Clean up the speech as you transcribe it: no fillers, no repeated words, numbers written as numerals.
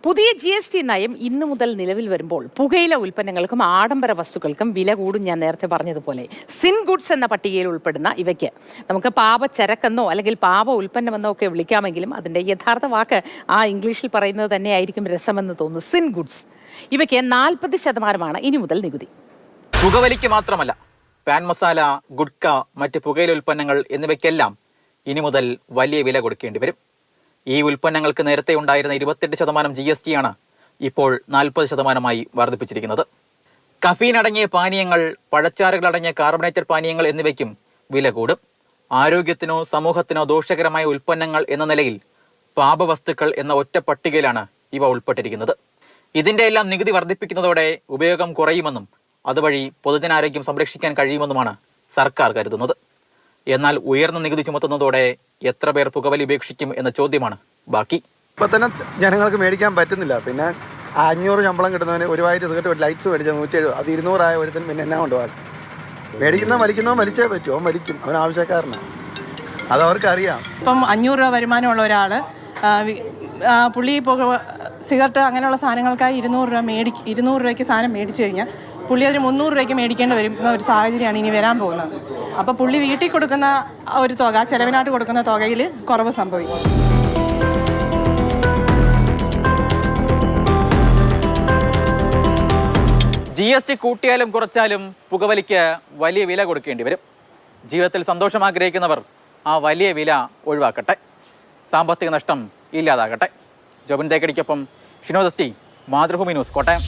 പുതിയ GST നയം ഇന്നു മുതൽ നിലവിൽ വരുമ്പോൾ പുകയില ഉൽപ്പന്നങ്ങൾക്കും ആഡംബര വസ്തുക്കൾക്കും വില കൂടും. ഞാൻ നേരത്തെ പറഞ്ഞതുപോലെ സിൻ ഗുഡ്സ് എന്ന പട്ടികയിൽ ഉൾപ്പെടുന്ന ഇവയ്ക്ക് നമുക്ക് പാപച്ചരക്കെന്നോ അല്ലെങ്കിൽ പാപ ഉൽപ്പന്നമെന്നോ ഒക്കെ വിളിക്കാമെങ്കിലും അതിൻ്റെ യഥാർത്ഥ വാക്ക് ഇംഗ്ലീഷിൽ പറയുന്നത് തന്നെയായിരിക്കും രസമെന്ന് തോന്നുന്നു. സിൻ ഗുഡ്സ് ഇവയ്ക്ക് 40% ഇനി മുതൽ നികുതി. പുകവലിക്ക് മാത്രമല്ല, പാൻ മസാല, ഗുഡ്ക, മറ്റ് പുകയില ഉൽപ്പന്നങ്ങൾ എന്നിവയ്ക്കെല്ലാം ഇനി മുതൽ വലിയ വില കൊടുക്കേണ്ടി വരും. ഈ ഉൽപ്പന്നങ്ങൾക്ക് നേരത്തെ ഉണ്ടായിരുന്ന 28% GST ആണ് ഇപ്പോൾ 40% വർദ്ധിപ്പിച്ചിരിക്കുന്നത്. കഫീൻ അടങ്ങിയ പാനീയങ്ങൾ, പഴച്ചാറുകൾ അടങ്ങിയ കാർബണേറ്റഡ് പാനീയങ്ങൾ എന്നിവയ്ക്കും വില കൂടും. ആരോഗ്യത്തിനോ സമൂഹത്തിനോ ദോഷകരമായ ഉൽപ്പന്നങ്ങൾ എന്ന നിലയിൽ പാപവസ്തുക്കൾ എന്ന ഒറ്റ പട്ടികയിലാണ് ഇവ ഉൾപ്പെട്ടിരിക്കുന്നത്. ഇതിന്റെ എല്ലാം നികുതി വർദ്ധിപ്പിക്കുന്നതോടെ ഉപയോഗം കുറയുമെന്നും അതുവഴി പൊതുജനാരോഗ്യം സംരക്ഷിക്കാൻ കഴിയുമെന്നുമാണ് സർക്കാർ കരുതുന്നത്. എന്നാൽ ഉയർന്ന നികുതി ചുമത്തുന്നതോടെ എത്ര പേർ പുകവലി ഉപേക്ഷിക്കും എന്ന ചോദ്യമാണ് ബാക്കി. ഇപ്പൊ തന്നെ ജനങ്ങൾക്ക് മേടിക്കാൻ പറ്റുന്നില്ല. പിന്നെ 500 ശമ്പളം കിട്ടുന്നവന് ഒരു വായിട്ട് സിഗരറ്റ് ലൈറ്റ്സ് മേടിച്ച 170, അത് 200 ആയ ഒരുത്തിന് പിന്നെ എന്നാ കൊണ്ടുപോകാൻ? വലിക്കുന്നവൻ വലിച്ചേ പറ്റൂ, അവൻ വലിക്കും, അവൻ ആവശ്യക്കാരനാണ്, അത് അവർക്കറിയാം. ഇപ്പം 500 രൂപ വരുമാനമുള്ള ഒരാൾ പുള്ളി സിഗരറ്റ് അങ്ങനെയുള്ള സാധനങ്ങൾക്കായി 200 രൂപയ്ക്ക് സാധനം മേടിച്ചു കഴിഞ്ഞാൽ പുള്ളി അതിന് 300 രൂപയ്ക്ക് മേടിക്കേണ്ടി വരുന്ന ഒരു സാഹചര്യമാണ് ഇനി വരാൻ പോകുന്നത്. അപ്പോൾ പുള്ളി വീട്ടിൽ കൊടുക്കുന്ന ഒരു തുക, ചെലവിനായിട്ട് കൊടുക്കുന്ന തുകയിൽ കുറവ് സംഭവിക്കും. GST കൂട്ടിയാലും കുറച്ചാലും പുകവലിക്ക് വലിയ വില കൊടുക്കേണ്ടി വരും. ജീവിതത്തിൽ സന്തോഷം ആഗ്രഹിക്കുന്നവർ ആ വലിയ വില ഒഴിവാക്കട്ടെ, സാമ്പത്തിക നഷ്ടം ഇല്ലാതാകട്ടെ. ജോബിൻ തേക്കടിക്കൊപ്പം Shinod S T, Mathrubhumi News, Kottayam.